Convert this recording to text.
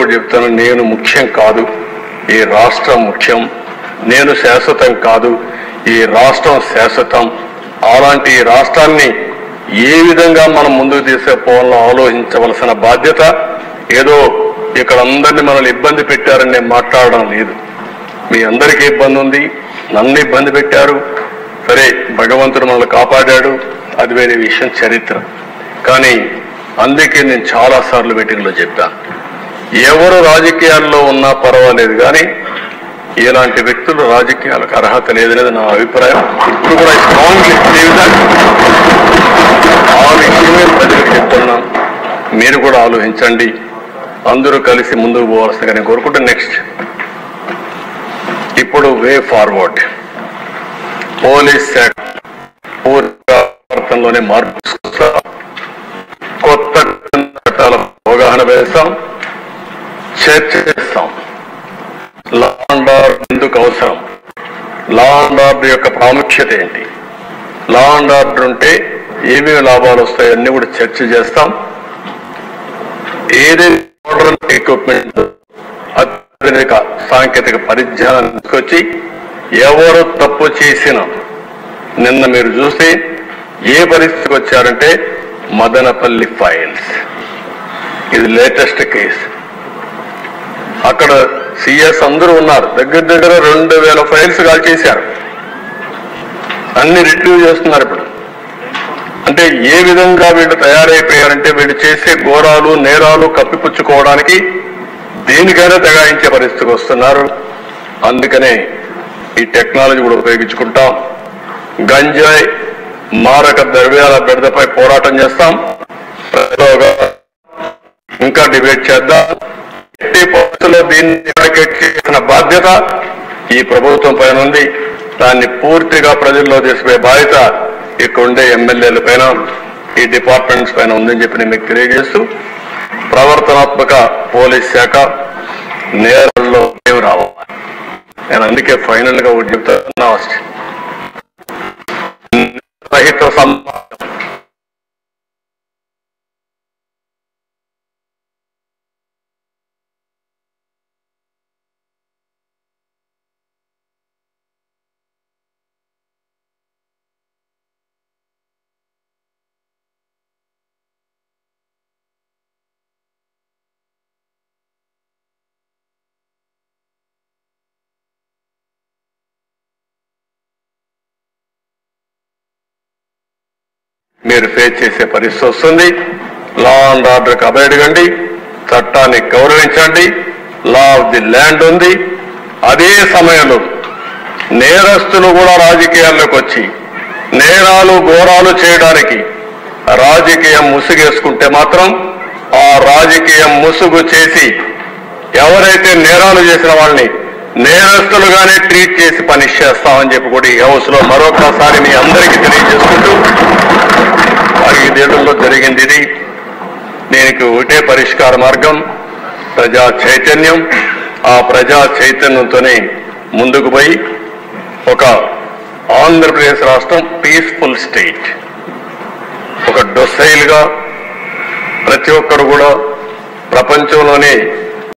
కూడా చెప్తాను, నేను ముఖ్యం కాదు, ఈ రాష్ట్రం ముఖ్యం. నేను శాశ్వతం కాదు, ఈ రాష్ట్రం శాశ్వతం. అలాంటి ఈ రాష్ట్రాన్ని ఏ విధంగా మనం ముందుకు తీసుకుపోవాలో ఆలోచించవలసిన బాధ్యత. ఏదో ఇక్కడ అందరినీ మనల్ని ఇబ్బంది పెట్టారని నేను మాట్లాడడం లేదు. మీ అందరికీ ఇబ్బంది ఉంది, నన్ను ఇబ్బంది పెట్టారు. సరే, భగవంతుడు మనల్ని కాపాడాడు, అది వేరే విషయం, చరిత్ర. కానీ అందుకే నేను చాలాసార్లు మీటింగ్లో చెప్పాను, ఎవరు రాజకీయాల్లో ఉన్నా పర్వాలేదు, కానీ ఇలాంటి వ్యక్తులు రాజకీయాలకు అర్హత లేదనేది నా అభిప్రాయం. ఇప్పుడు కూడా స్ట్రాంగ్లీ ఆ విషయమే ప్రజలకు చెప్తున్నాం. మీరు కూడా ఆలోచించండి, అందరూ కలిసి ముందుకు పోవాల్సిందిగా నేను కోరుకుంటే. నెక్స్ట్, ఇప్పుడు వే ఫార్వర్డ్. పోలీస్ శాఖ పూర్తిలోనే మార్పు, కొత్త చట్టాల అవగాహన వేస్తాం, చర్చ చేస్తాం. లా అండ్ ఆర్డర్ ఎందుకు అవసరం, లా అండ్ ఆర్డర్ యొక్క ప్రాముఖ్యత ఏంటి, లా అండ్ ఆర్డర్ ఉంటే ఏమేమి లాభాలు వస్తాయి అన్ని కూడా చర్చ చేస్తాం. ఏదైతే మోడర్న్ ఎక్విప్మెంట్, అత్యాధునిక సాంకేతిక పరిజ్ఞానం తీసుకొచ్చి ఎవరు తప్పు చేసినా, నిన్న మీరు చూస్తే ఏ పరిస్థితికి వచ్చారంటే మదనపల్లి ఫైల్స్, ఇది లేటెస్ట్ కేసు. అక్కడ సిఎస్ అందరూ ఉన్నారు, దగ్గర దగ్గర 2000 ఫైల్స్ కాల్ చేశారు, అన్ని రిట్రీవ్ చేస్తున్నారు ఇప్పుడు. అంటే ఏ విధంగా వీళ్ళు తయారైపోయారంటే వీళ్ళు చేసే ఘోరాలు నేరాలు కప్పిపుచ్చుకోవడానికి దేనికైనా తెగాయించే పరిస్థితికి వస్తున్నారు. అందుకనే ఈ టెక్నాలజీ కూడా ఉపయోగించుకుంటాం. గంజాయి మారక ద్రవ్యాల బెడదపై పోరాటం చేస్తాం, ఇంకా డిబేట్ చేద్దాం. ఎట్టి పరిస్థితుల్లో దీన్ని చేసిన బాధ్యత ఈ ప్రభుత్వం పైన ఉంది. దాన్ని పూర్తిగా ప్రజల్లో తీసుకునే బాధ్యత ఇక్కడ ఉండే ఎమ్మెల్యేల పైన, ఈ డిపార్ట్మెంట్స్ పైన ఉందని చెప్పి నేను మీకు తెలియజేస్తూ, ప్రవర్తనాత్మక పోలీస్ శాఖ నేరాల్లో రావాలి. నేను అందుకే ఫైనల్ గా ఒకటి చెప్తున్నా, రహిత సమాజం మీరు ఫేస్ చేసే పరిస్థితి వస్తుంది. లా అండ్ ఆర్డర్కి అభయడగండి, చట్టాన్ని గౌరవించండి. లా ఆఫ్ ది ల్యాండ్ ఉంది. అదే సమయంలో నేరస్తులు కూడా రాజకీయాల్లోకి వచ్చి నేరాలు ఘోరాలు చేయడానికి రాజకీయం ముసుగేసుకుంటే మాత్రం ఆ రాజకీయం ముసుగు చేసి ఎవరైతే నేరాలు చేసిన వాళ్ళని నేరస్తులుగానే ట్రీట్ చేసి పనిష్ చేస్తామని చెప్పి కూడా ఈ హౌస్ లో మరొకసారి మీ అందరికీ తెలియజేసుకుంటూ, 5 ఏళ్లలో జరిగింది ఇది. దీనికి ఒకటే పరిష్కార మార్గం, ప్రజా చైతన్యం. ఆ ప్రజా చైతన్యంతోనే ముందుకు పోయి ఒక ఆంధ్రప్రదేశ్ రాష్ట్రం పీస్ఫుల్ స్టేట్, ఒక డొసైల్ గా ప్రతి ఒక్కరు కూడా ప్రపంచంలోనే